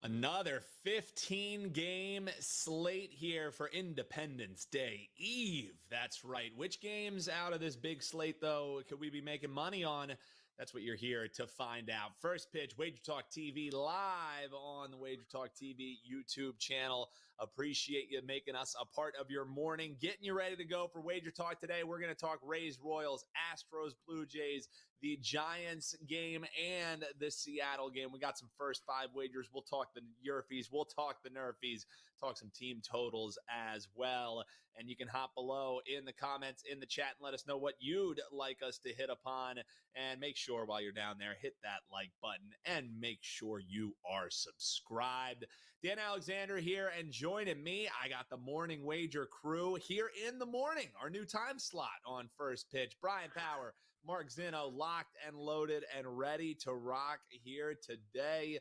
Another 15-game slate here for Independence Day Eve. That's right. Which games out of this big slate, though, could we be making money on? That's what you're here to find out. First pitch, WagerTalk TV live on the WagerTalk TV YouTube channel. Appreciate you making us a part of your morning. Getting you ready to go for WagerTalk today. We're going to talk Rays, Royals, Astros, Blue Jays, the Giants game, and the Seattle game. We got some first five wagers. We'll talk the Yerfies. We'll talk the Nerfies. Talk some team totals as well. And you can hop below in the comments, in the chat, and let us know what you'd like us to hit upon. And make sure while you're down there, hit that like button and make sure you are subscribed. Dan Alexander here, and joining me, I got the Morning Wager crew here in the morning. Our new time slot on First Pitch. Bryan Power, Mark Zinno, locked and loaded and ready to rock here today.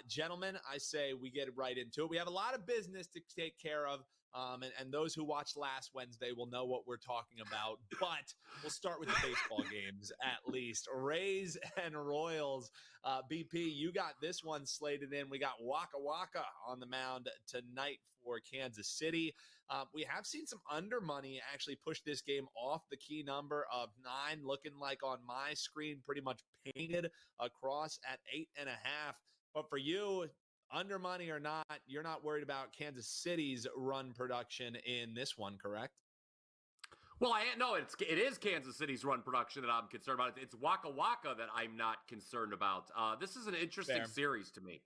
Gentlemen, I say we get right into it. We have a lot of business to take care of. And those who watched last Wednesday will know what we're talking about. But we'll start with the baseball games at least. Rays and Royals. BP, you got this one slated in. We got Waka Waka on the mound tonight for Kansas City. We have seen some under money actually push this game off the key number of 9, looking like on my screen pretty much painted across at 8.5. But for you, under money or not, you're not worried about Kansas City's run production in this one, correct? Well, it is Kansas City's run production that I'm concerned about. It's Waka Waka that I'm not concerned about. This is an interesting series to me.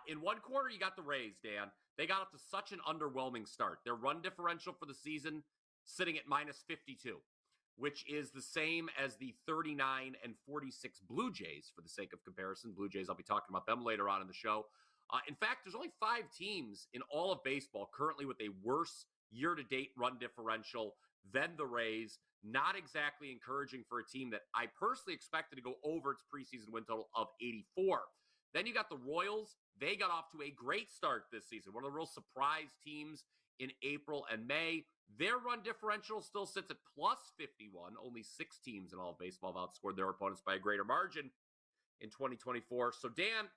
In one quarter, you got the Rays, Dan. They got off to such an underwhelming start. Their run differential for the season sitting at -52, which is the same as the 39 and 46 Blue Jays for the sake of comparison. Blue Jays, I'll be talking about them later on in the show. In fact, there's only 5 teams in all of baseball currently with a worse year-to-date run differential than the Rays. Not exactly encouraging for a team that I personally expected to go over its preseason win total of 84. Then you got the Royals. They got off to a great start this season. One of the real surprise teams in April and May. Their run differential still sits at +51. Only 6 teams in all of baseball have outscored their opponents by a greater margin in 2024. So, Dan,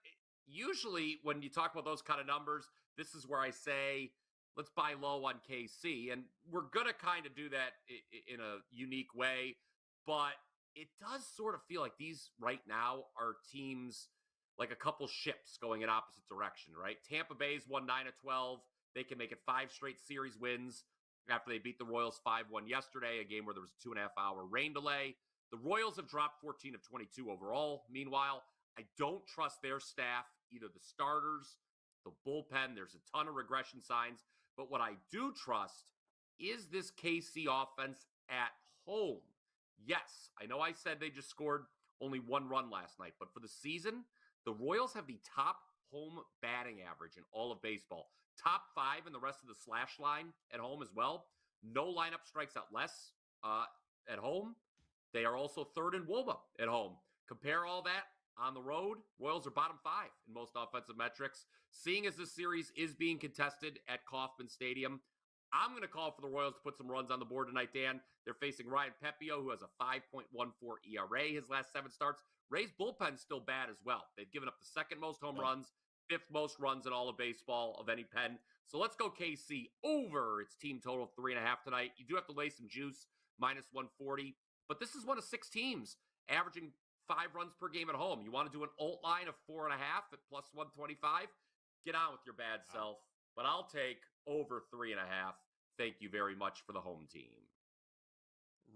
usually when you talk about those kind of numbers, this is where I say, let's buy low on KC. And we're going to kind of do that in a unique way. But it does sort of feel like these right now are teams like a couple ships going in opposite direction, right? Tampa Bay's won 9 of 12. They can make it 5 straight series wins after they beat the Royals 5-1 yesterday, a game where there was a 2.5-hour rain delay. The Royals have dropped 14 of 22 overall. Meanwhile, I don't trust their staff, either the starters, the bullpen. There's a ton of regression signs. But what I do trust is this KC offense at home. Yes, I know I said they just scored only 1 run last night, but for the season, the Royals have the top home batting average in all of baseball. Top 5 in the rest of the slash line at home as well. No lineup strikes out less at home. They are also 3rd in WOBA at home. Compare all that on the road, Royals are bottom 5 in most offensive metrics. Seeing as this series is being contested at Kauffman Stadium, I'm going to call for the Royals to put some runs on the board tonight, Dan. They're facing Ryan Pepio, who has a 5.14 ERA his last 7 starts. Ray's bullpen's still bad as well. They've given up the 2nd most home runs, 5th most runs in all of baseball of any pen. So let's go KC over its team total of 3.5 tonight. You do have to lay some juice, -140. But this is one of 6 teams averaging 5 runs per game at home. You want to do an alt line of 4.5 at +125? Get on with your bad self. But I'll take over 3.5. Thank you very much for the home team.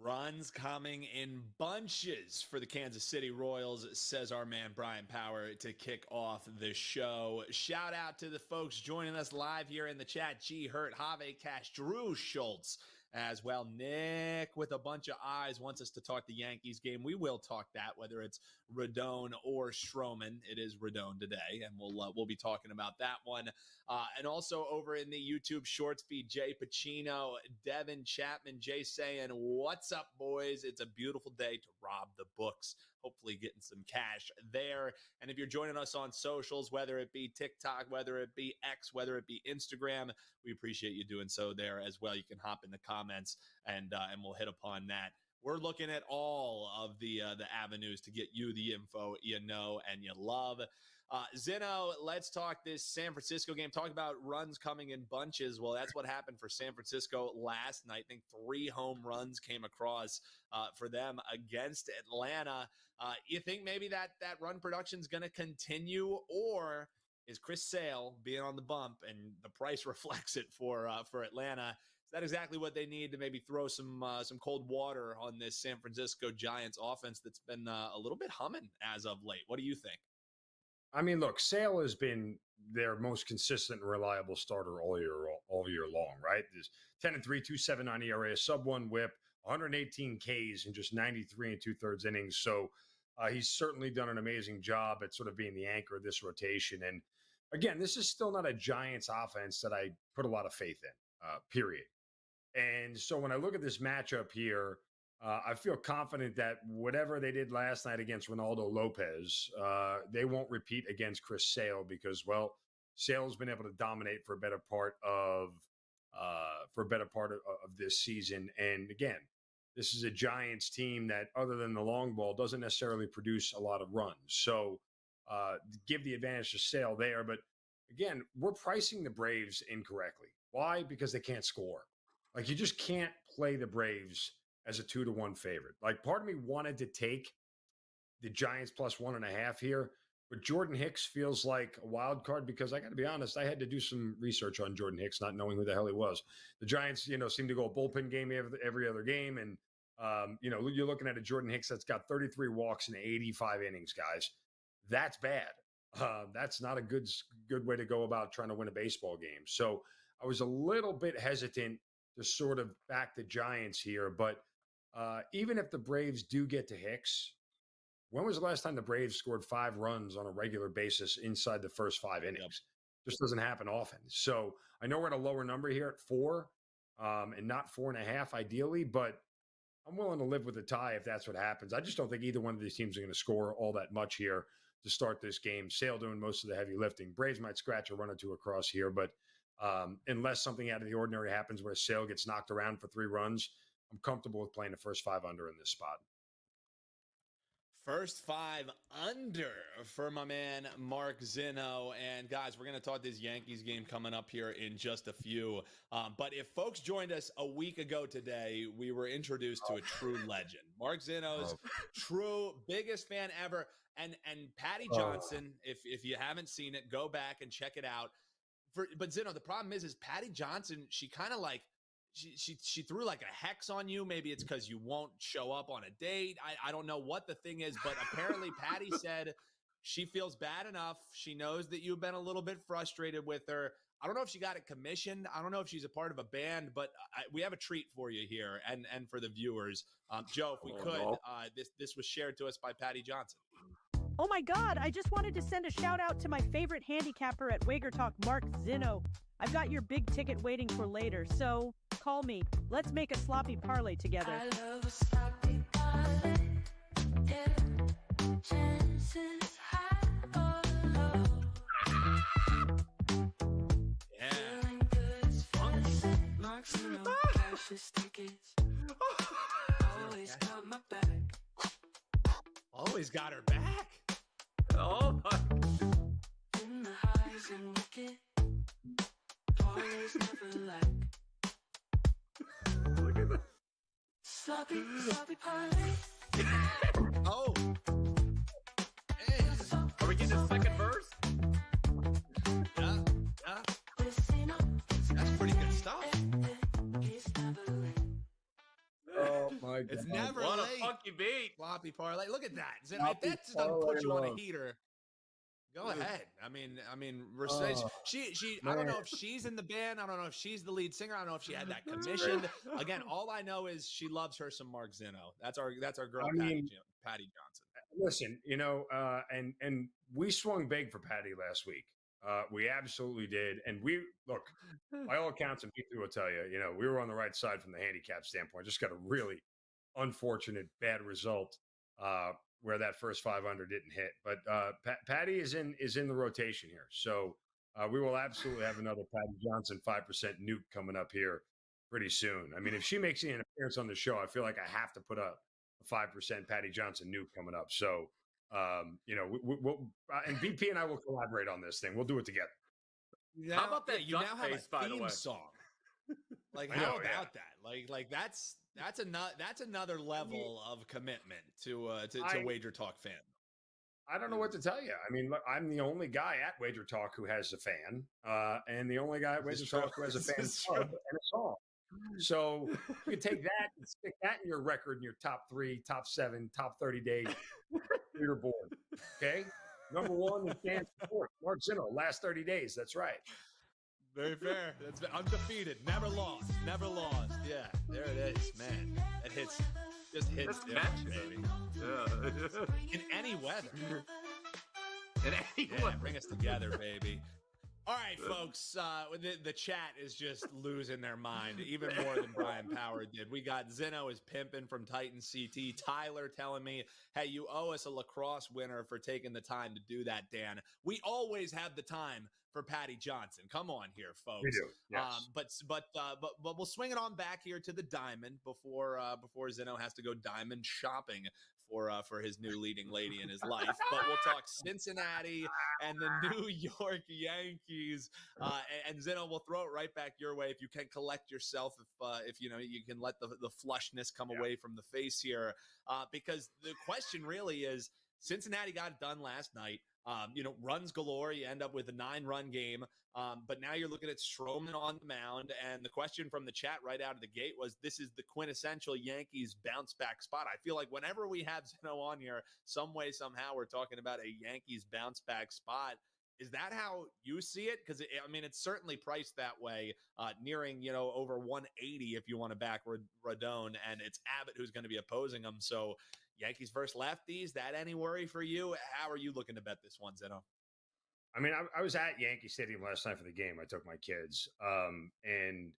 Runs coming in bunches for the Kansas City Royals, says our man Bryan Power to kick off the show. Shout out to the folks joining us live here in the chat. G. Hurt, Have Cash, Drew Schultz as well. Nick with a bunch of eyes wants us to talk the Yankees game. We will talk that, whether it's Rodon or Stroman. It is Rodon today, and we'll be talking about that one. And also over in the YouTube Shorts feed, Jay Pacino, Devin Chapman, Jay saying, "What's up, boys? It's a beautiful day to rob the books." Hopefully getting some cash there. And if you're joining us on socials, whether it be TikTok, whether it be X, whether it be Instagram, we appreciate you doing so there as well. You can hop in the comments and we'll hit upon that we're looking at all of the avenues to get you the info you know and you love. Zinno, let's talk this San Francisco game. Talk about runs coming in bunches. Well, that's what happened for San Francisco last night. I think 3 home runs came across for them against Atlanta. You think maybe that run production is going to continue, or is Chris Sale being on the bump and the price reflects it for Atlanta? Is that exactly what they need to maybe throw some cold water on this San Francisco Giants offense that's been a little bit humming as of late? What do you think? I mean, look, Sale has been their most consistent and reliable starter all year long, right? There's 10-3, 2.79 ERA, sub-1 WHIP, 118 Ks in just 93 and 2/3 innings. So he's certainly done an amazing job at sort of being the anchor of this rotation. And again, this is still not a Giants offense that I put a lot of faith in, period. And so when I look at this matchup here, I feel confident that whatever they did last night against Ronaldo Lopez, they won't repeat against Chris Sale because, well, Sale's been able to dominate for a better part of this season. And again, this is a Giants team that, other than the long ball, doesn't necessarily produce a lot of runs. So give the advantage to Sale there. But again, we're pricing the Braves incorrectly. Why? Because they can't score. Like, you just can't play the Braves as a 2-1 favorite. Like, part of me wanted to take the Giants plus 1.5 here, but Jordan Hicks feels like a wild card because I got to be honest, I had to do some research on Jordan Hicks, not knowing who the hell he was. The Giants, seem to go a bullpen game every other game. And, you're looking at a Jordan Hicks that's got 33 walks in 85 innings, guys. That's bad. That's not a good way to go about trying to win a baseball game. So I was a little bit hesitant to sort of back the Giants here, but even if the Braves do get to Hicks, when was the last time the Braves scored 5 runs on a regular basis inside the first 5 innings? Yep. Just doesn't happen often. So I know we're at a lower number here at 4 and not 4.5 ideally, but I'm willing to live with a tie if that's what happens. I just don't think either one of these teams are going to score all that much here to start this game. Sale doing most of the heavy lifting. Braves might scratch a run or two across here, but unless something out of the ordinary happens where Sale gets knocked around for 3 runs, I'm comfortable with playing the first 5 under in this spot. First 5 under for my man, Mark Zinno. And guys, we're going to talk this Yankees game coming up here in just a few. But if folks joined us a week ago today, we were introduced to a true legend. Mark Zinno's true biggest fan ever. And Patty Johnson, if you haven't seen it, go back and check it out. But Zinno, the problem is Patty Johnson, she kind of like, she threw like a hex on you. Maybe it's because you won't show up on a date. I don't know what the thing is, but apparently Patty said she feels bad enough. She knows that you've been a little bit frustrated with her. I don't know if she got it commissioned. I don't know if she's a part of a band, but we have a treat for you here and for the viewers. Joe, if we could, this was shared to us by Patty Johnson. Oh my God, I just wanted to send a shout out to my favorite handicapper at WagerTalk, Mark Zinno. I've got your big ticket waiting for later, so call me. Let's make a sloppy parlay together. I love a sloppy parlay. Yeah. Chances high or low. Yeah. Feeling good is fantasy. Mark Zinno, cash is tickets. Always got my back. Always got her back. Oh my. In the highs and wicked. Always never lack. Look at that. Sloppy parlay. Oh. Are we getting a second verse? Yeah. That's pretty good stuff. Oh my God. It's never What late. a funky beat. Sloppy parlay. Look at that. If Sloppy that just doesn't put you on a parlay. heater, go ahead. I mean, she. I don't know if she's in the band. I don't know if she's the lead singer. I don't know if she had that commissioned. Again, all I know is she loves her some Mark Zinno. That's our girl, Patty Johnson. Listen, and we swung big for Patty last week. We absolutely did. And we, look, by all accounts, and people will tell you, we were on the right side from the handicap standpoint. Just got a really unfortunate bad result where that first 5 under didn't hit. But Patty is in the rotation here. So we will absolutely have another Patty Johnson 5% nuke coming up here pretty soon. I mean, if she makes an appearance on the show, I feel like I have to put up a 5% Patty Johnson nuke coming up. So, we'll and VP and I will collaborate on this thing. We'll do it together. How about that? You now have a theme song. Like, how about that? Like that's another level of commitment to WagerTalk fan. I don't know what to tell you. I mean, look, I'm the only guy at WagerTalk who has a fan, and the only guy at WagerTalk who has a fan club and a song. So you can take that and stick that in your record in your top 3, top 7, top 30 day leaderboard. Okay, number 1 is Dan Support, Mark Zinno, last 30 days. That's right. Very fair. That's undefeated. Never lost. Yeah, there it is, man. It hits. Just hits different, baby. Yeah. In any weather. Bring us together, baby. All right, folks. The chat is just losing their mind, even more than Brian Power did. We got Zinno is pimping from Titan CT. Tyler telling me, hey, you owe us a lacrosse winner for taking the time to do that, Dan. We always have the time for Patty Johnson. Come on here, folks. We do. Yes. But we'll swing it on back here to the diamond before Zinno has to go diamond shopping for his new leading lady in his life. But we'll talk Cincinnati and the New York Yankees. And Zinno, we'll throw it right back your way if you can collect yourself, if you can let the flushness come away from the face here. Because the question really is, Cincinnati got it done last night. Runs galore. You end up with a 9-run game. But now you're looking at Stroman on the mound. And the question from the chat right out of the gate was, this is the quintessential Yankees bounce back spot. I feel like whenever we have Zinno on here, some way, somehow, we're talking about a Yankees bounce back spot. Is that how you see it? Because, it's certainly priced that way, nearing, over 180 if you want to back Rodon. And it's Abbott who's going to be opposing them. So Yankees versus lefties, that any worry for you? How are you looking to bet this one, Zinno? I mean, I was at Yankee Stadium last night for the game. I took my kids. And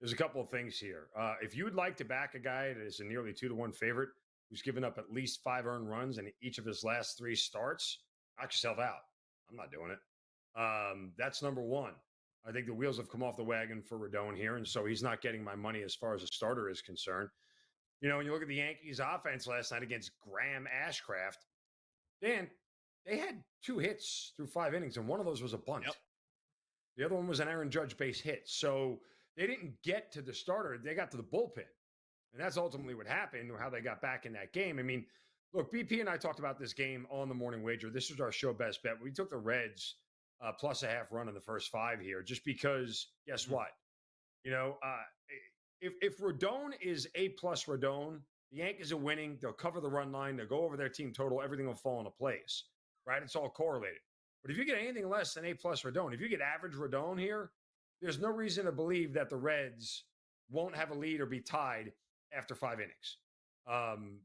there's a couple of things here. If you would like to back a guy that is a nearly 2-1 favorite who's given up at least 5 earned runs in each of his last 3 starts, knock yourself out. I'm not doing it. That's number 1. I think the wheels have come off the wagon for Rodon here, and so he's not getting my money as far as a starter is concerned. When you look at the Yankees offense last night against Graham Ashcraft, Dan, they had 2 hits through 5 innings, and one of those was a bunt. Yep. The other one was an Aaron Judge base hit. So they didn't get to the starter. They got to the bullpen. And that's ultimately what happened, or how they got back in that game. I mean, look, BP and I talked about this game on the morning wager. This was our show best bet. We took the Reds plus a half run in the first 5 here, just because, guess what? If Rodon is A+ Rodon, the Yankees are winning. They'll cover the run line. They'll go over their team total. Everything will fall into place, right? It's all correlated. But if you get anything less than A+ Rodon, if you get average Rodon here, there's no reason to believe that the Reds won't have a lead or be tied after 5 innings. And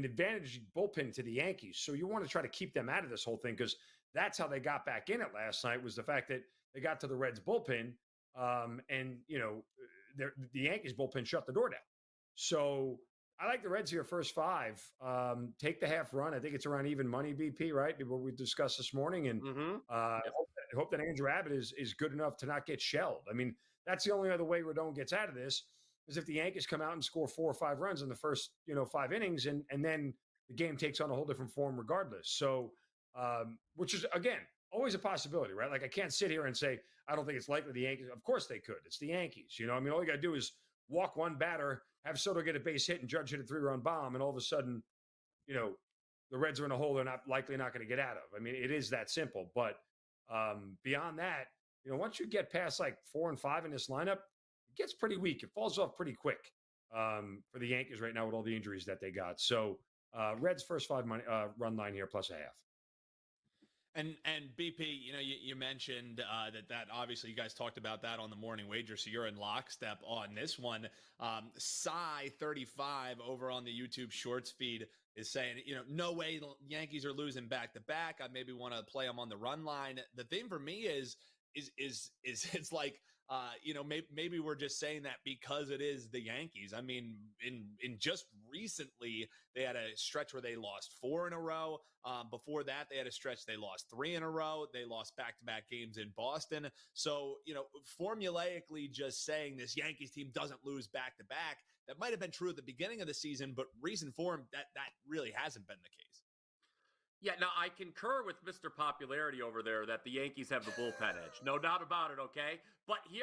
advantage bullpen to the Yankees. So you want to try to keep them out of this whole thing, because that's how they got back in it last night, was the fact that they got to the Reds bullpen the Yankees bullpen shut the door down. So I like the Reds here first 5. Take the half run. I think it's around even money, BP, right? What we discussed this morning. And I hope that Andrew Abbott is good enough to not get shelled. I mean, that's the only other way Rodon gets out of this, is if the Yankees come out and score 4 or 5 runs in the first 5 innings, and then the game takes on a whole different form regardless. So, which is, again, always a possibility, right? Like, I can't sit here and say, I don't think it's likely the Yankees. Of course they could. It's the Yankees. All you got to do is walk one batter, have Soto get a base hit, and Judge hit a 3-run bomb, and all of a sudden, the Reds are in a hole they're not going to get out of. I mean, it is that simple. But beyond that, once you get past like 4 and 5 in this lineup, it gets pretty weak. It falls off pretty quick for the Yankees right now with all the injuries that they got. So Reds first 5 run line here plus a half. And BP, you mentioned that obviously you guys talked about that on the morning wager, so you're in lockstep on this one. Cy35 over on the YouTube Shorts feed is saying, no way the Yankees are losing back to back. I maybe want to play them on the run line. The thing for me is it's like maybe we're just saying that because it is the Yankees. I mean, in just recently, they had a stretch where they lost 4 in a row. Before that, they had a stretch they lost 3 in a row. They lost back-to-back games in Boston. So, formulaically just saying this Yankees team doesn't lose back-to-back, that might have been true at the beginning of the season, but recent form, that really hasn't been the case. Yeah, now I concur with Mr. Popularity over there that the Yankees have the bullpen edge. No doubt about it, okay? But here,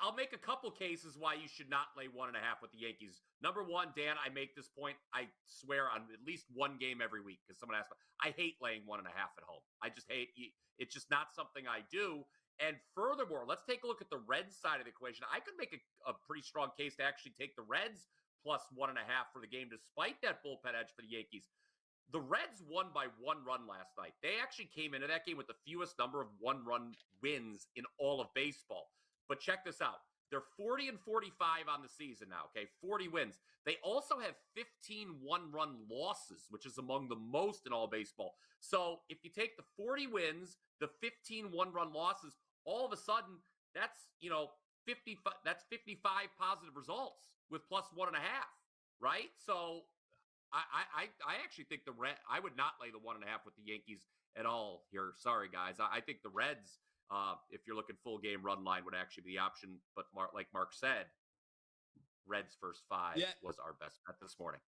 I'll make a couple cases why you should not lay 1.5 with the Yankees. Number one, Dan, I make this point, I swear, on at least one game every week, because someone asked me, I hate laying 1.5 at home. I just hate it. It's just not something I do. And furthermore, let's take a look at the Reds side of the equation. I could make a pretty strong case to actually take the Reds plus 1.5 for the game, despite that bullpen edge for the Yankees. The Reds won by 1 run last night. They actually came into that game with the fewest number of 1-run wins in all of baseball. But check this out. They're 40 and 45 on the season now, okay? 40 wins. They also have 15 1-run losses, which is among the most in all baseball. So if you take the 40 wins, the 15 1-run losses, all of a sudden, that's, 55 positive results with plus 1.5, right? So I actually think I would not lay the 1.5 with the Yankees at all here. Sorry, guys. I think the Reds, if you're looking full game run line, would actually be the option. But like Mark said, Reds first 5 was our best bet this morning.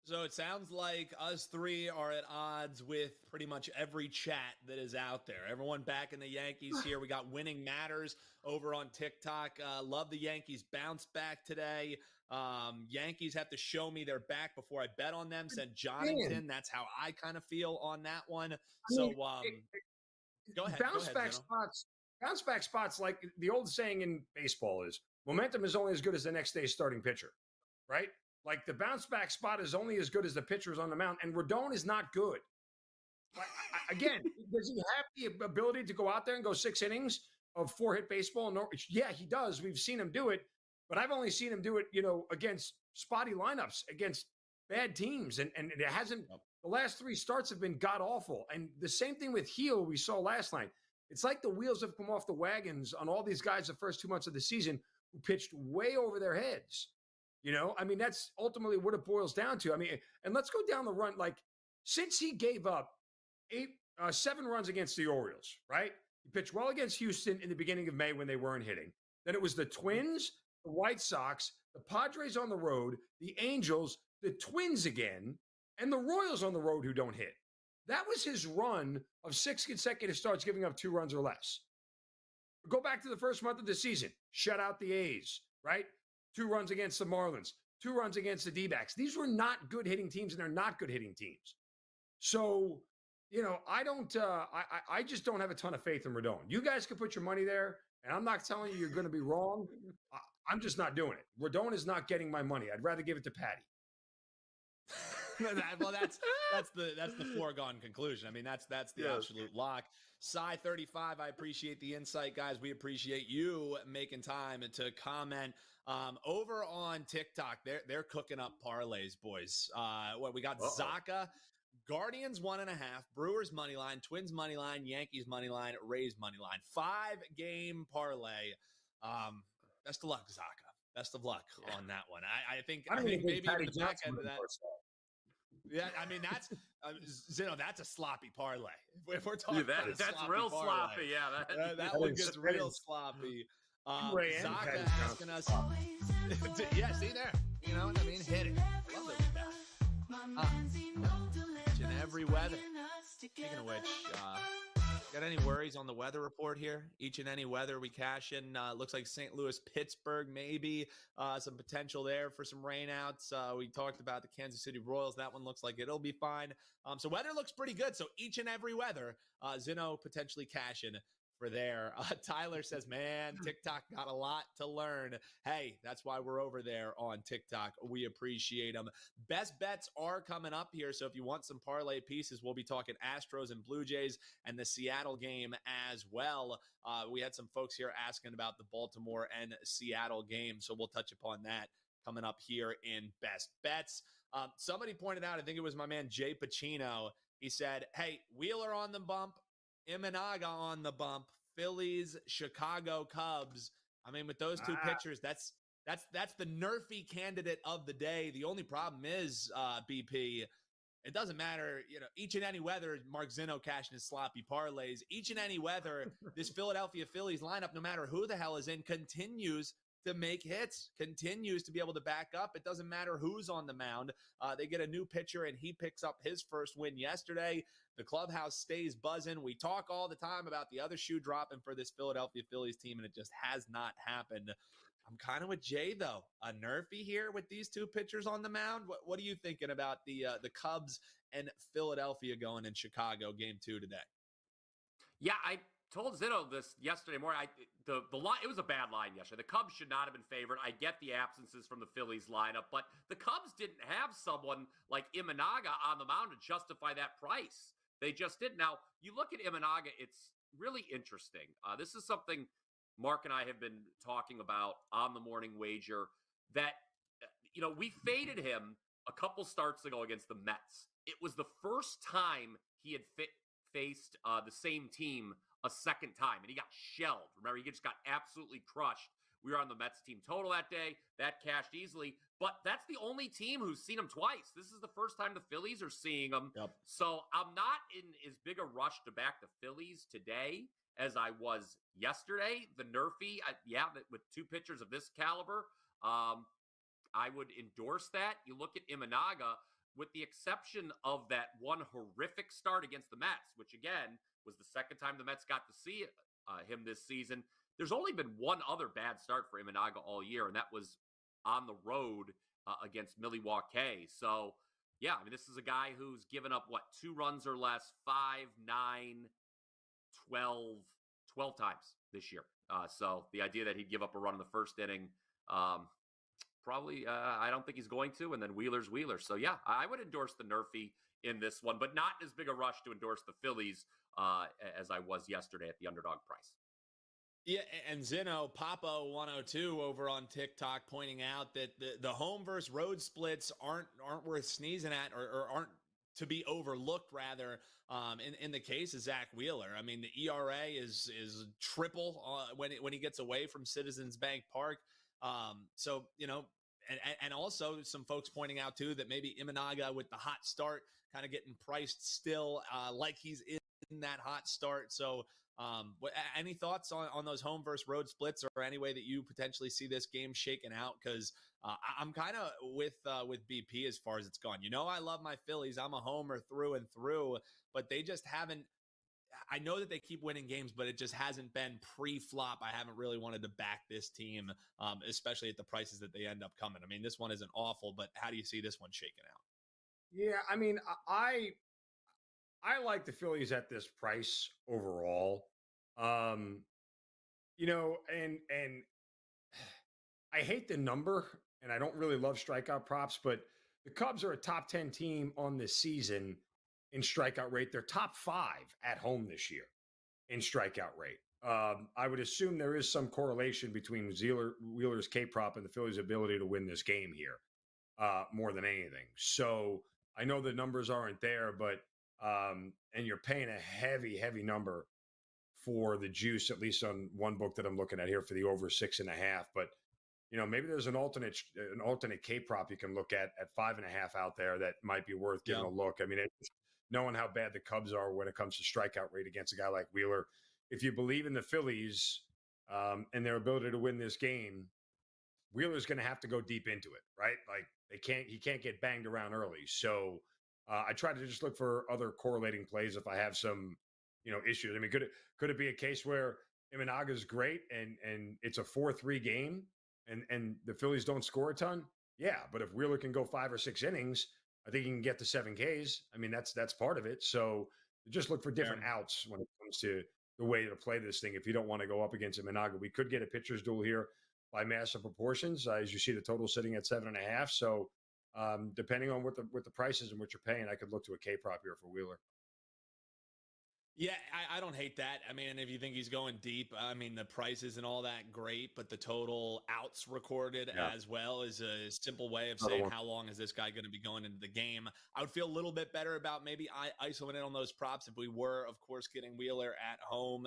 So it sounds like us three are at odds with pretty much every chat that is out there. Everyone back in the Yankees here. We got Winning Matters over on TikTok. Love the Yankees bounce back today. Yankees have to show me they're back before I bet on them. Said Jonathan. That's how I kind of feel on that one. So go ahead. Bounce back spots, like the old saying in baseball is, momentum is only as good as the next day's starting pitcher, right? Like the bounce back spot is only as good as the pitchers on the mound, and Rodon is not good. Again, does he have the ability to go out there and go 6 innings of 4-hit baseball? No, yeah, he does. We've seen him do it, but I've only seen him do it, against spotty lineups, against bad teams, and it hasn't. The last 3 starts have been god awful, and the same thing with Heel we saw last night. It's like the wheels have come off the wagons on all these guys the first 2 months of the season who pitched way over their heads. That's ultimately what it boils down to. And let's go down the run. Like, since he gave up 7 runs against the Orioles, right? He pitched well against Houston in the beginning of May when they weren't hitting. Then it was the Twins, the White Sox, the Padres on the road, the Angels, the Twins again, and the Royals on the road who don't hit. That was his run of 6 consecutive starts giving up 2 runs or less. Go back to the first month of the season. Shut out the A's, right? 2 runs against the Marlins, 2 runs against the D-backs. These were not good hitting teams, and they're not good hitting teams. So, I just don't have a ton of faith in Rodon. You guys can put your money there, and I'm not telling you you're going to be wrong. I'm just not doing it. Rodon is not getting my money. I'd rather give it to Patty. Well, that's the foregone conclusion. That's the absolute lock. Cy35, I appreciate the insight, guys. We appreciate you making time to comment. Over on TikTok, they're cooking up parlays, boys. We got Zaka, Guardians 1.5, Brewers money line, Twins money line, Yankees money line, Rays money line. 5-game parlay. Best of luck, Zaka. Best of luck on that one. I think maybe even the back end of that. Yeah, that's Zinno. That's a sloppy parlay. If we're talking, that's real parlay, sloppy. Yeah, that one gets real sloppy. Zaka asking us. Yeah, see there. You know what I mean? Hit it. Love it. Each and every weather. Speaking of which, got any worries on the weather report here? Each and any weather we cash in. Looks like St. Louis, Pittsburgh, maybe some potential there for some rainouts. We talked about the Kansas City Royals. That one looks like it'll be fine. So weather looks pretty good. So each and every weather, Zinno potentially cash in for there. Tyler says, man, TikTok got a lot to learn. Hey, that's why we're over there on TikTok. We appreciate them. Best bets are coming up here. So if you want some parlay pieces, we'll be talking Astros and Blue Jays and the Seattle game as well. We had some folks here asking about the Baltimore and Seattle game. So we'll touch upon that coming up here in best bets. Somebody pointed out, I think it was my man Jay Pacino. He said, hey, Wheeler on the bump, Imanaga on the bump, Phillies, Chicago Cubs. I mean, with those two pitchers, that's the nerfy candidate of the day. The only problem is, BP, it doesn't matter, each and any weather, Mark Zinno cashing his sloppy parlays, each and any weather, this Philadelphia Phillies lineup, no matter who the hell is in, continues to make hits, continues to be able to back up. It doesn't matter who's on the mound. They get a new pitcher, and he picks up his first win yesterday. The clubhouse stays buzzing. We talk all the time about the other shoe dropping for this Philadelphia Phillies team, and it just has not happened. I'm kind of with Jay, though. A nerfy here with these two pitchers on the mound. What are you thinking about the Cubs and Philadelphia going in Chicago game 2 today? Yeah, I told Zinno this yesterday morning. The line, it was a bad line yesterday. The Cubs should not have been favored. I get the absences from the Phillies lineup, but the Cubs didn't have someone like Imanaga on the mound to justify that price. They just didn't. Now, you look at Imanaga, it's really interesting. This is something Mark and I have been talking about on the morning wager, that, we faded him a couple starts ago against the Mets. It was the first time he had faced the same team a second time, and he got shelled. Remember, he just got absolutely crushed. We were on the Mets team total that day. That cashed easily, but that's the only team who's seen him twice. This is the first time the Phillies are seeing him. Yep. So I'm not in as big a rush to back the Phillies today as I was yesterday. The nerfy, with two pitchers of this caliber, I would endorse that. You look at Imanaga, with the exception of that one horrific start against the Mets, which again was the second time the Mets got to see him this season. There's only been one other bad start for Imanaga all year, and that was on the road against Milwaukee. So, yeah, I mean, this is a guy who's given up, 2 runs or less, 5, 9, 12 times this year. So the idea that he'd give up a run in the first inning, probably, I don't think he's going to. And then Wheeler's Wheeler. So, yeah, I would endorse the nerfy in this one, but not as big a rush to endorse the Phillies as I was yesterday at the underdog price. Yeah, and Zinno, Papa102 over on TikTok pointing out that the home versus road splits aren't worth sneezing at, or aren't to be overlooked, rather, in the case of Zach Wheeler. I mean, the ERA is triple when he gets away from Citizens Bank Park. So, and also some folks pointing out, too, that maybe Imanaga with the hot start kind of getting priced still like he's in that hot start. So any thoughts on those home versus road splits, or any way that you potentially see this game shaking out? Because I'm kind of with BP as far as it's gone. I love my Phillies. I'm a homer through and through, but they just haven't. I know that they keep winning games, but it just hasn't been pre-flop. I haven't really wanted to back this team, especially at the prices that they end up coming. I mean, this one isn't awful, but how do you see this one shaking out? Yeah, I mean, I like the Phillies at this price overall. And I hate the number, and I don't really love strikeout props, but the Cubs are a top 10 team on this season in strikeout rate. They're top 5 at home this year in strikeout rate. I would assume there is some correlation between Wheeler's K prop and the Phillies' ability to win this game here, more than anything. So I know the numbers aren't there, but and you're paying a heavy number for the juice, at least on one book that I'm looking at here, for the over 6.5. But maybe there's an alternate K prop you can look at 5.5 out there that might be worth giving a look. I mean, knowing how bad the Cubs are when it comes to strikeout rate against a guy like Wheeler, if you believe in the Phillies and their ability to win this game, Wheeler's going to have to go deep into it, right? Like he can't get banged around early. So I try to just look for other correlating plays if I have some, issues. I mean, could it be a case where Imanaga's great and it's a 4-3 game and the Phillies don't score a ton? Yeah, but if Wheeler can go 5 or 6 innings, I think he can get to 7 Ks. I mean, that's part of it. So just look for different outs when it comes to the way to play this thing. If you don't want to go up against Imanaga, we could get a pitcher's duel here by massive proportions, as you see the total sitting at 7.5. So depending on what the price is and what you're paying, I could look to a K prop here for Wheeler. Yeah, I don't hate that. I mean, if you think he's going deep, I mean, the price isn't all that great, but the total outs recorded Yeah. as well is a simple way of Another saying one. how long is this guy going to be going into the game. I would feel a little bit better about maybe isoing in on those props if we were, of course, getting Wheeler at home.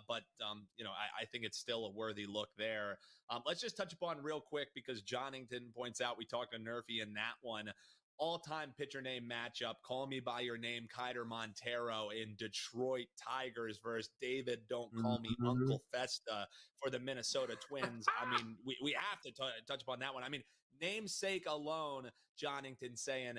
But I think it's still a worthy look there. Let's just touch upon real quick because Johnington points out we talked to Nerfy in that one. All-time pitcher name matchup. Call me by your name, Kiter Montero in Detroit Tigers versus David. Don't call me Uncle Festa for the Minnesota Twins. I mean, we have to touch upon that one. I mean, namesake alone, Johnington saying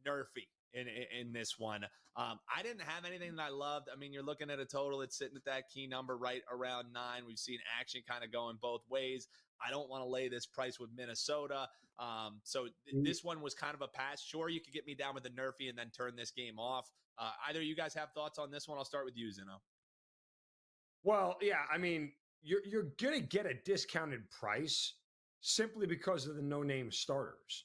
Nerfy in this one. I didn't have anything that I loved. I mean, you're looking at a total that's sitting at that key number right around 9. We've seen action kind of going both ways. I don't want to lay this price with Minnesota. So this one was kind of a pass. Sure, you could get me down with the Nerfy and then turn this game off. Either of you guys have thoughts on this one? I'll start with you, Zinno. Well, yeah, I mean, you're going to get a discounted price simply because of the no-name starters,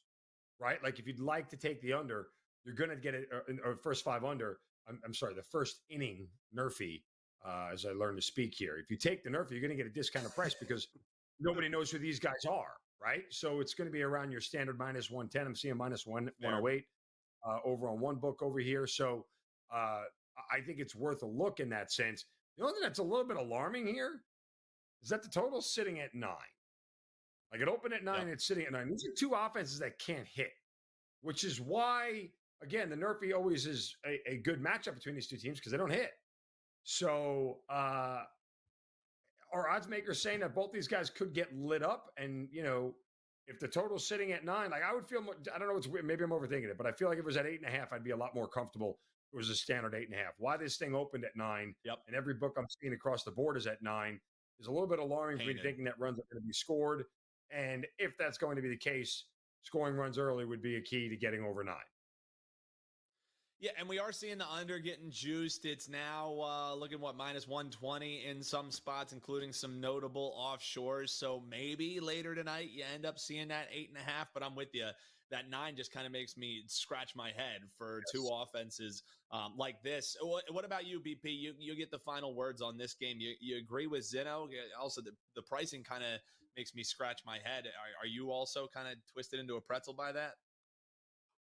right? Like if you'd like to take the under, you're going to get it or first 5 under. I'm sorry, the first inning Nerfy, as I learned to speak here. If you take the Nerfy, you're going to get a discounted price because nobody knows who these guys are, right? So it's going to be around your standard minus 110. I'm seeing minus 108 over on one book over here. So I think it's worth a look in that sense. The only thing that's a little bit alarming here is that the total's sitting at 9. Like it opened at 9, It's sitting at 9. These are two offenses that can't hit, which is why, again, the Nerfy always is a good matchup between these two teams because they don't hit. So our odds makers saying that both these guys could get lit up. And, if the total's sitting at 9, like I would feel more, I don't know, it's weird. Maybe I'm overthinking it, but I feel like if it was at 8.5, I'd be a lot more comfortable. It was a standard 8.5. Why this thing opened at 9 and every book I'm seeing across the board is at 9 is a little bit alarming for me thinking that runs are going to be scored. And if that's going to be the case, scoring runs early would be a key to getting over 9. Yeah, and we are seeing the under getting juiced. It's now looking, minus 120 in some spots, including some notable offshores. So maybe later tonight you end up seeing that 8.5, but I'm with you. That 9 just kind of makes me scratch my head for two offenses like this. What about you, BP? You get the final words on this game. You agree with Zinno? Also, the pricing kind of makes me scratch my head. Are you also kind of twisted into a pretzel by that?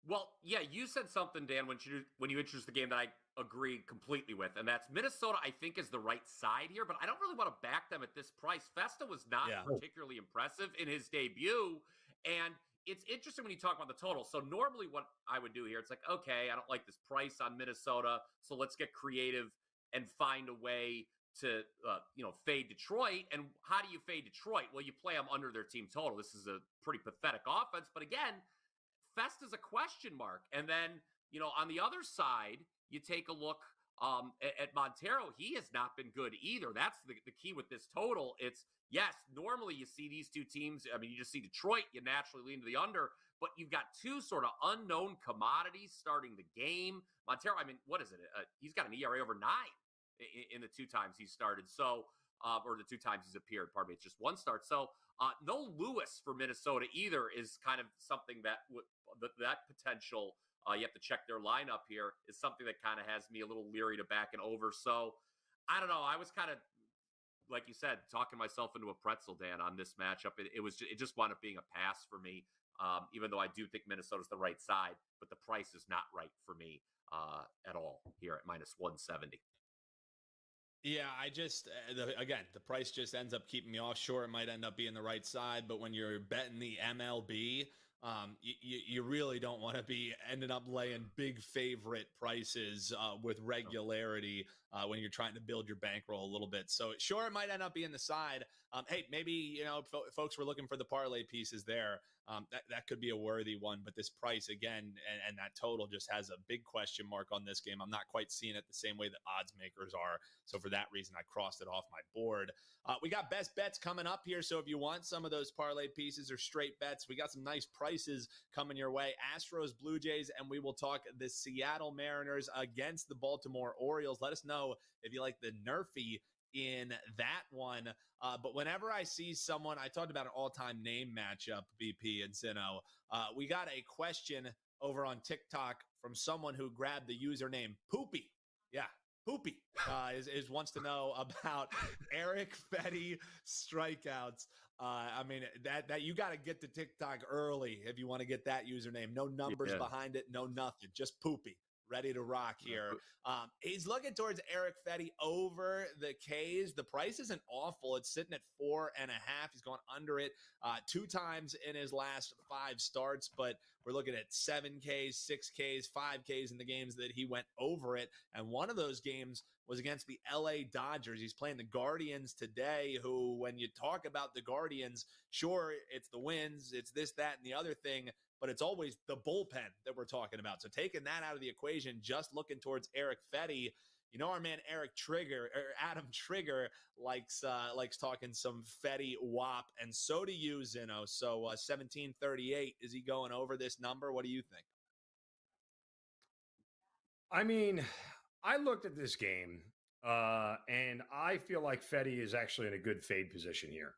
Well, yeah, you said something, Dan, when you introduced the game that I agree completely with, and that's Minnesota, I think, is the right side here, but I don't really want to back them at this price. Festa was not particularly impressive in his debut, and it's interesting when you talk about the total. So normally what I would do here, it's like, okay, I don't like this price on Minnesota, so let's get creative and find a way to, fade Detroit. And how do you fade Detroit? Well, you play them under their team total. This is a pretty pathetic offense, but again, Festa's a question mark. And then, on the other side, you take a look at Montero. He has not been good either. That's the key with this total. It's, yes, normally you see these two teams. I mean, you just see Detroit, you naturally lean to the under, but you've got two sort of unknown commodities starting the game. Montero, I mean, what is it? He's got an ERA over 9 in the 2 times he's started. So, or the 2 times he's appeared, pardon me, it's just 1 start. So no Lewis for Minnesota either is kind of something that that potential, you have to check their lineup here, is something that kind of has me a little leery to back and over. So I don't know. I was kind of, like you said, talking myself into a pretzel, Dan, on this matchup. It just wound up being a pass for me, even though I do think Minnesota's the right side, but the price is not right for me at all here at minus 170. Yeah, I just, again, the price just ends up keeping me off. Sure, it might end up being the right side, but when you're betting the MLB, you really don't want to be ending up laying big favorite prices with regularity when you're trying to build your bankroll a little bit. So sure, it might end up being the side. Hey, maybe, folks were looking for the parlay pieces there. That could be a worthy one, but this price again, and that total just has a big question mark on this game. I'm not quite seeing it the same way that odds makers are. So for that reason, I crossed it off my board. We got best bets coming up here. So if you want some of those parlay pieces or straight bets, we got some nice prices coming your way. Astros, Blue Jays, and we will talk the Seattle Mariners against the Baltimore Orioles. Let us know if you like the Nerfy in that one. But whenever I see someone, I talked about an all-time name matchup, BP and Zinno. We got a question over on TikTok from someone who grabbed the username Poopy. Yeah, Poopy is wants to know about Eric Fetty strikeouts. I mean, that you got to get to TikTok early if you want to get that username. No numbers behind it, no nothing, just Poopy. Ready to rock here. He's looking towards Eric Fetty over the K's. The price isn't awful. It's sitting at 4.5. He's gone under it 2 times in his last 5 starts, but we're looking at 7 Ks, 6 Ks, 5 Ks in the games that he went over it. And one of those games was against the LA Dodgers. He's playing the Guardians today, who, when you talk about the Guardians, sure, it's the wins, it's this, that, and the other thing, but it's always the bullpen that we're talking about. So taking that out of the equation, just looking towards Eric Fetty, you know, our man Adam Trigger likes talking some Fetty wop, and so do you, Zinno. So 1738, is he going over this number? What do you think? I mean, I looked at this game, and I feel like Fetty is actually in a good fade position here.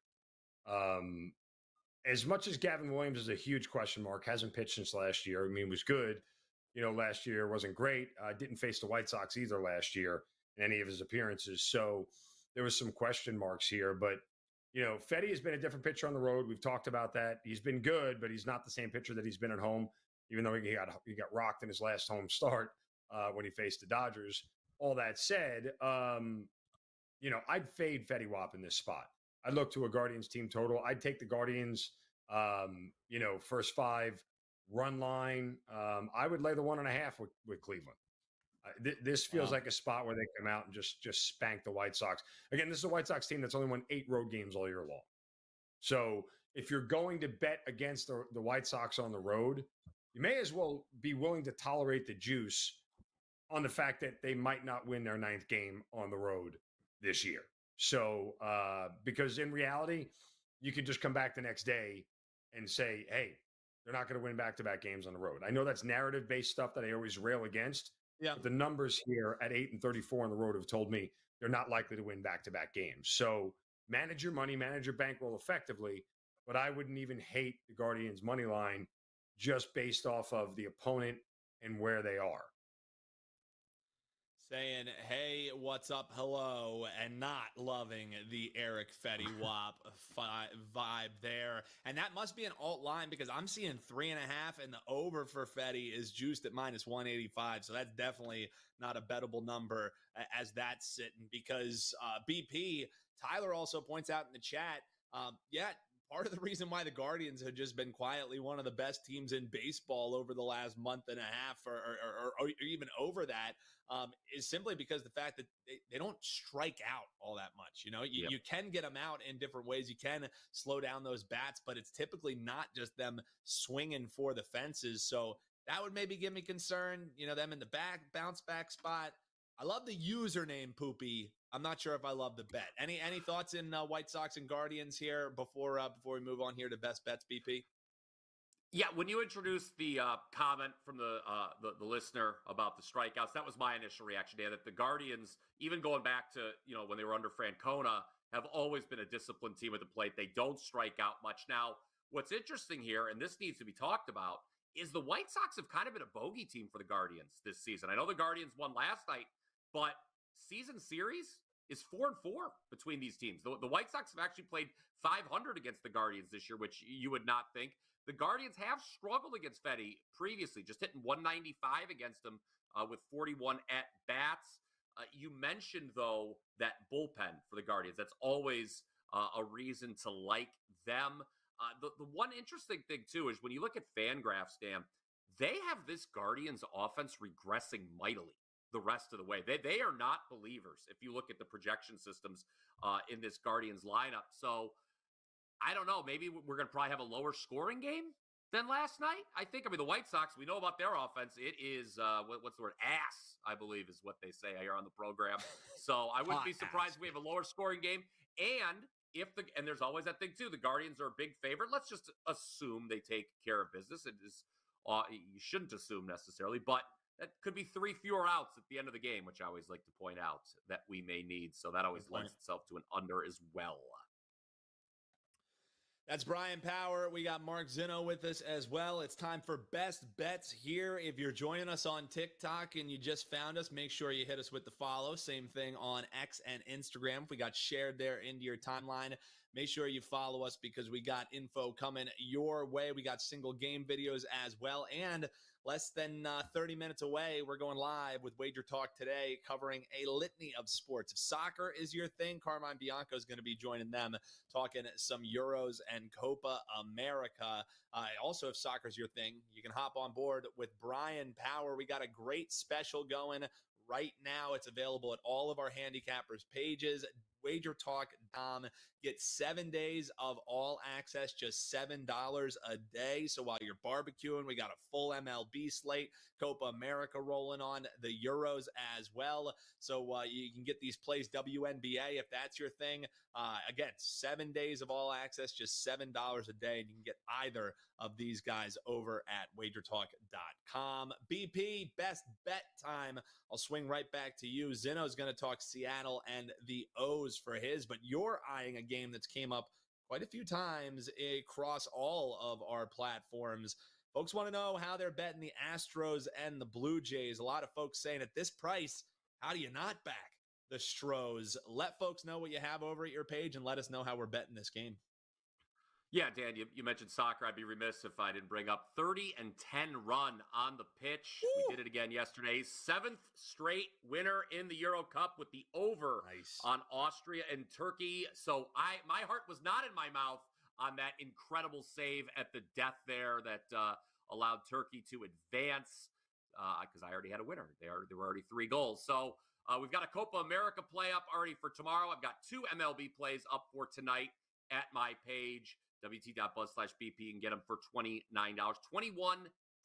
As much as Gavin Williams is a huge question mark, hasn't pitched since last year. I mean, was good. Last year wasn't great. Didn't face the White Sox either last year in any of his appearances. So there was some question marks here. But, Fetty has been a different pitcher on the road. We've talked about that. He's been good, but he's not the same pitcher that he's been at home, even though he got rocked in his last home start when he faced the Dodgers. All that said, I'd fade Fetty Wap in this spot. I'd look to a Guardians team total. I'd take the Guardians, first 5 run line. I would lay the 1.5 with Cleveland. This feels like a spot where they come out and just spank the White Sox. Again, this is a White Sox team that's only won 8 road games all year long. So if you're going to bet against the White Sox on the road, you may as well be willing to tolerate the juice on the fact that they might not win their 9th game on the road this year. So, because in reality, you can just come back the next day and say, hey, they're not going to win back-to-back games on the road. I know that's narrative-based stuff that I always rail against. Yeah. But the numbers here at 8-34 on the road have told me they're not likely to win back-to-back games. So manage your money, manage your bankroll effectively, but I wouldn't even hate the Guardians' money line just based off of the opponent and where they are. Saying, hey, what's up, hello, and not loving the Eric Fetty Wap vibe there. And that must be an alt line because I'm seeing 3.5, and the over for Fetty is juiced at -185. So that's definitely not a bettable number as that's sitting because BP, Tyler also points out in the chat, part of the reason why the Guardians have just been quietly one of the best teams in baseball over the last month and a half or even over that is simply because the fact that they don't strike out all that much. You can get them out in different ways. You can slow down those bats, but it's typically not just them swinging for the fences. So that would maybe give me concern, them in the bounce back spot. I love the username, Poopy. I'm not sure if I love the bet. Any thoughts in White Sox and Guardians here before we move on here to best bets, BP? Yeah, when you introduced the comment from the listener about the strikeouts, that was my initial reaction, Dan, that the Guardians, even going back to, when they were under Francona, have always been a disciplined team at the plate. They don't strike out much. Now, what's interesting here, and this needs to be talked about, is the White Sox have kind of been a bogey team for the Guardians this season. I know the Guardians won last night, but season series is 4-4 between these teams. The White Sox have actually played .500 against the Guardians this year, which you would not think. The Guardians have struggled against Fetty previously, just hitting 195 against him with 41 at-bats. You mentioned, though, that bullpen for the Guardians. That's always a reason to like them. The one interesting thing, too, is when you look at Fangraphs, Dan, they have this Guardians offense regressing mightily the rest of the way. They are not believers if you look at the projection systems in this Guardians lineup. So I don't know. Maybe we're going to probably have a lower scoring game than last night. I mean, the White Sox, we know about their offense. It is, what's the word? Ass, I believe is what they say here on the program. So I wouldn't be surprised if we have a lower scoring game. And there's always that thing too. The Guardians are a big favorite. Let's just assume they take care of business. It is, you shouldn't assume necessarily, but that could be 3 fewer outs at the end of the game, which I always like to point out that we may need. So that always lends itself to an under as well. That's Bryan Power. We got Mark Zinno with us as well. It's time for Best Bets here. If you're joining us on TikTok and you just found us, make sure you hit us with the follow. Same thing on X and Instagram. If we got shared there into your timeline, make sure you follow us because we got info coming your way. We got single game videos as well. And less than 30 minutes away, we're going live with WagerTalk today, covering a litany of sports. If soccer is your thing, Carmine Bianco is going to be joining them, talking some Euros and Copa America. Also, if soccer is your thing, you can hop on board with Bryan Power. We got a great special going right now. It's available at all of our handicappers' pages. WagerTalk.com. Get 7 days of all access, just $7 a day. So while you're barbecuing, we got a full MLB slate, Copa America rolling on, the Euros as well. So you can get these plays, WNBA, if that's your thing. Again, 7 days of all access, just $7 a day. And you can get either of these guys over at WagerTalk.com. BP, best bet time. I'll swing right back to you. Zinno's going to talk Seattle and the O's for his, but you're eyeing a game that's came up quite a few times across all of our platforms. Folks want to know how they're betting the Astros and the Blue Jays. A lot of folks saying at this price, how do you not back the Stros? Let folks know what you have over at your page and let us know how we're betting this game. Yeah, Dan, you mentioned soccer. I'd be remiss if I didn't bring up 30-10 run on the pitch. Ooh. We did it again yesterday. 7th straight winner in the Euro Cup with the over on Austria and Turkey. So my heart was not in my mouth on that incredible save at the death there that allowed Turkey to advance because I already had a winner. There were already 3 goals. So we've got a Copa America play up already for tomorrow. I've got 2 MLB plays up for tonight at my page. WT.buzz/BP. You can get them for $29. 21,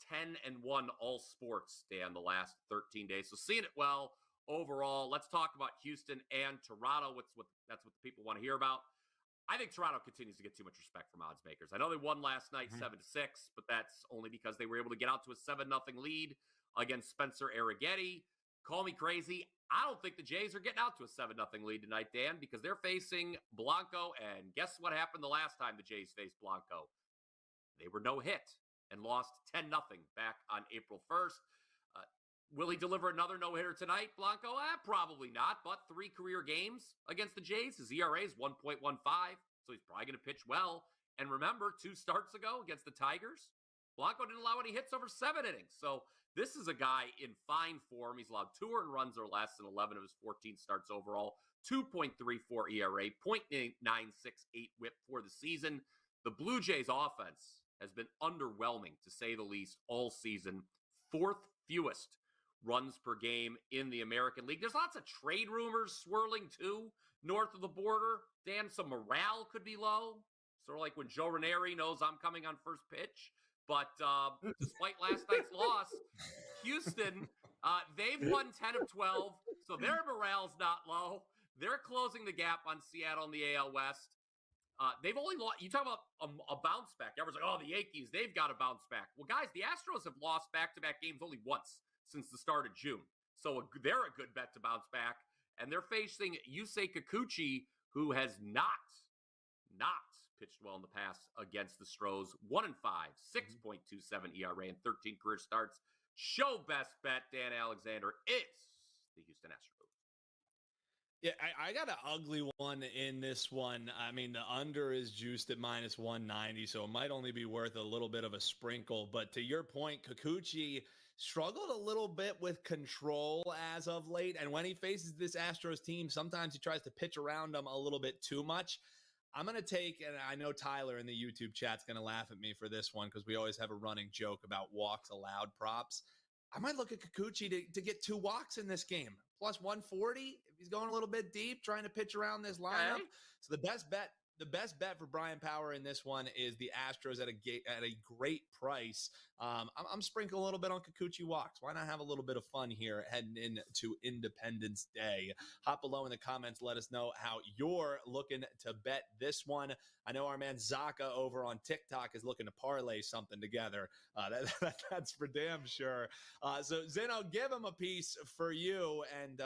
10, and 1 all sports, Dan, the last 13 days. So seeing it well overall. Let's talk about Houston and Toronto. That's what the people want to hear about. I think Toronto continues to get too much respect from odds makers. I know they won last night 7-6, but that's only because they were able to get out to a 7-0 lead against Spencer Arrighetti. Call me crazy. I don't think the Jays are getting out to a 7-0 lead tonight, Dan, because they're facing Blanco. And guess what happened the last time the Jays faced Blanco? They were no hit and lost 10-0 back on April 1st. Will he deliver another no-hitter tonight, Blanco? Probably not, but 3 career games against the Jays. His ERA is 1.15, so he's probably going to pitch well. And remember, 2 starts ago against the Tigers, Blanco didn't allow any hits over 7 innings. So this is a guy in fine form. He's allowed 2 earned runs or less in 11 of his 14 starts overall, 2.34 ERA, 0.968 whip for the season. The Blue Jays offense has been underwhelming, to say the least, all season. 4th fewest runs per game in the American League. There's lots of trade rumors swirling, too, north of the border. Dan, some morale could be low. Sort of like when Joe Ranieri knows I'm coming on first pitch. But despite last night's loss, Houston, they've won 10 of 12, so their morale's not low. They're closing the gap on Seattle in the AL West. They've only lost. You talk about a bounce back. Everyone's like, oh, the Yankees, they've got to bounce back. Well, guys, the Astros have lost back-to-back games only once since the start of June. So they're a good bet to bounce back. And they're facing Yusei Kikuchi, who has not pitched well in the past against the Stros. 1-5, 6.27 ERA and 13 career starts. Show best bet, Dan Alexander, is the Houston Astros. Yeah, I got an ugly one in this one. I mean, the under is juiced at minus 190, so it might only be worth a little bit of a sprinkle. But to your point, Kikuchi struggled a little bit with control as of late. And when he faces this Astros team, sometimes he tries to pitch around them a little bit too much. I'm going to take, and I know Tyler in the YouTube chat's going to laugh at me for this one because we always have a running joke about walks allowed props. I might look at Kikuchi to get 2 walks in this game, plus 140 if he's going a little bit deep, trying to pitch around this lineup. Okay. So the best bet for Bryan Power in this one is the Astros at a great price. I'm sprinkling a little bit on Kikuchi walks. Why not have a little bit of fun here heading into Independence Day? Hop below in the comments. Let us know how you're looking to bet this one. I know our man Zaka over on TikTok is looking to parlay something together. That's for damn sure. So Zinno, give him a piece for you and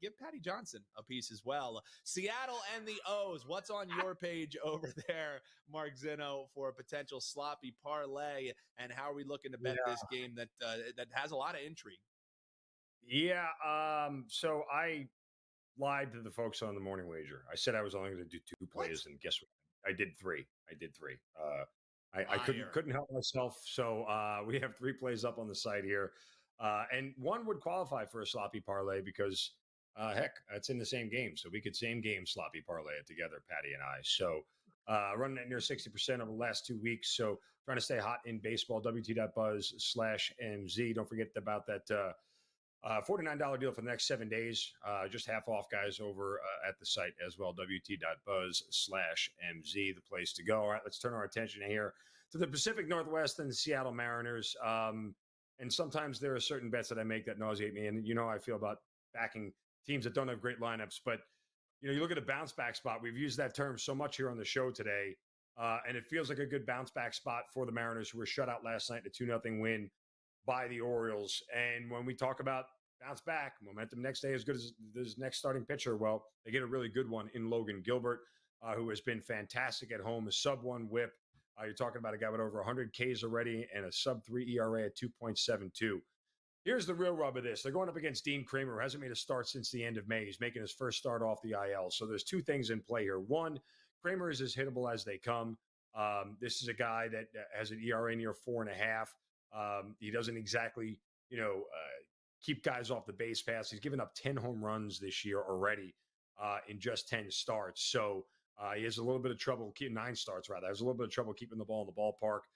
give Patty Johnson a piece as well. Seattle and the O's. What's on your page? page over there, Mark Zinno, for a potential sloppy parlay. And how are we looking to bet this game that has a lot of intrigue? Yeah. So I lied to the folks on the morning wager. I said I was only going to do 2 plays, and guess what? I did 3. I couldn't help myself. So we have 3 plays up on the site here, and one would qualify for a sloppy parlay because heck, it's in the same game, so we could same game sloppy parlay it together, Patty and I. So running at near 60% over the last 2 weeks. So trying to stay hot in baseball. WT.buzz/MZ. Don't forget about that. $49 deal for the next 7 days. Just half off, guys, over at the site as well. WT.buzz/MZ, the place to go. All right, let's turn our attention here to the Pacific Northwest and the Seattle Mariners. And sometimes there are certain bets that I make that nauseate me. And you know how I feel about backing teams that don't have great lineups. But, you know, you look at a bounce back spot. We've used that term so much here on the show today. And it feels like a good bounce back spot for the Mariners, who were shut out last night in a 2-0 win by the Orioles. And when we talk about bounce back, momentum next day as good as this next starting pitcher, well, they get a really good one in Logan Gilbert, who has been fantastic at home, a sub-1 whip. You're talking about a guy with over 100 Ks already and a sub-3 ERA at 2.72. Here's the real rub of this. They're going up against Dean Kramer, who hasn't made a start since the end of May. He's making his first start off the IL. So there's 2 things in play here. One, Kramer is as hittable as they come. This is a guy that has an ERA near 4.5. He doesn't exactly, keep guys off the base paths. He's given up 10 home runs this year already in just 10 starts. So he has a little bit of trouble keeping 9 starts, rather. Has a little bit of trouble keeping the ball in the ballpark.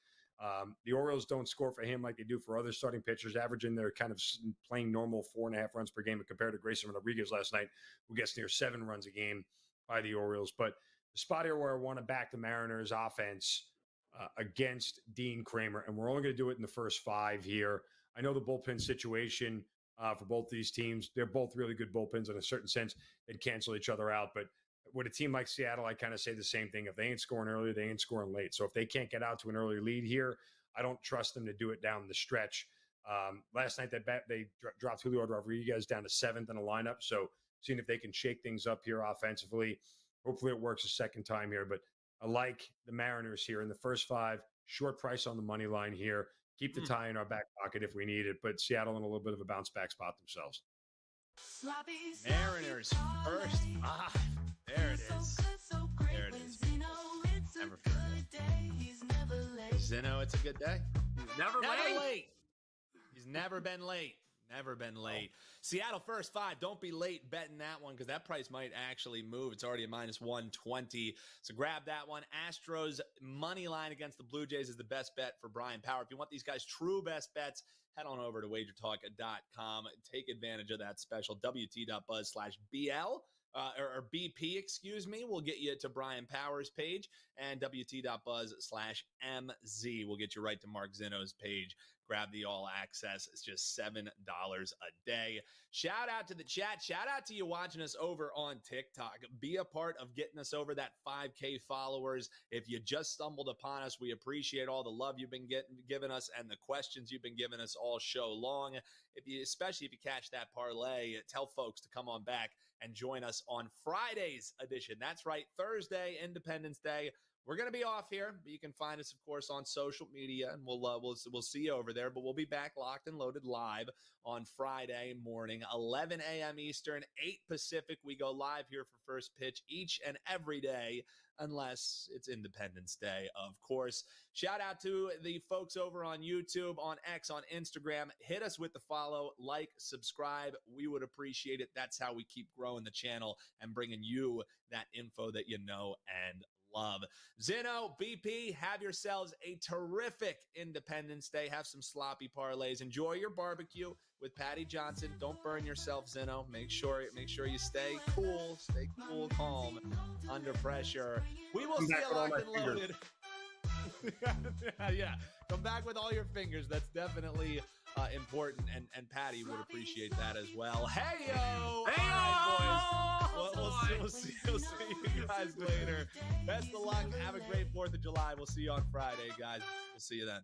The Orioles don't score for him like they do for other starting pitchers, averaging their kind of playing normal 4.5 runs per game compared to Grayson Rodriguez last night, who gets near 7 runs a game by the Orioles. But the spot here where I want to back the Mariners offense against Dean Kramer, and we're only going to do it in the first 5 here. I know the bullpen situation for both these teams, they're both really good bullpens in a certain sense. They'd cancel each other out. But with a team like Seattle, I kind of say the same thing. If they ain't scoring early, they ain't scoring late. So if they can't get out to an early lead here, I don't trust them to do it down the stretch. Last night, they dropped Julio Rodriguez down to 7th in the lineup. So seeing if they can shake things up here offensively. Hopefully it works a second time here. But I like the Mariners here in the first 5. Short price on the money line here. Keep the tie in our back pocket if we need it. But Seattle in a little bit of a bounce back spot themselves. Mariners first 5. There it is. There it is. Never Zinno, it's a good day. He's never late. He's never been late. Never been late. Seattle first 5. Don't be late betting that one because that price might actually move. It's already a -120. So grab that one. Astros money line against the Blue Jays is the best bet for Bryan Power. If you want these guys' true best bets, head on over to WagerTalk.com. Take advantage of that special WT.buzz/BL. Or BP, excuse me, will get you to Bryan Powers' page, and WT.buzz/MZ will get you right to Mark Zinno's page. Grab the all access. It's just $7 a day. Shout out to the chat. Shout out to you watching us over on TikTok. Be a part of getting us over that 5K followers. If you just stumbled upon us, we appreciate all the love you've been giving us and the questions you've been giving us all show long. Especially if you catch that parlay, tell folks to come on back and join us on Friday's edition. That's right, Thursday, Independence Day. We're going to be off here, but you can find us, of course, on social media, and we'll see you over there. But we'll be back locked and loaded live on Friday morning, 11 a.m. Eastern, 8 Pacific. We go live here for first pitch each and every day, unless it's Independence Day, of course. Shout out to the folks over on YouTube, on X, on Instagram. Hit us with the follow, like, subscribe. We would appreciate it. That's how we keep growing the channel and bringing you that info that you know and love. Zinno, BP, have yourselves a terrific Independence Day. Have some sloppy parlays. Enjoy your barbecue with Patty Johnson. Don't burn yourself, Zinno. Make sure you stay cool, calm, under pressure. We will see you locked and loaded. Yeah, come back with all your fingers. That's definitely important, and Patty would appreciate that as well. Hey yo! Hey all right, yo! We'll see you guys later. Best of luck. Have a great 4th of July. We'll see you on Friday, guys. We'll see you then.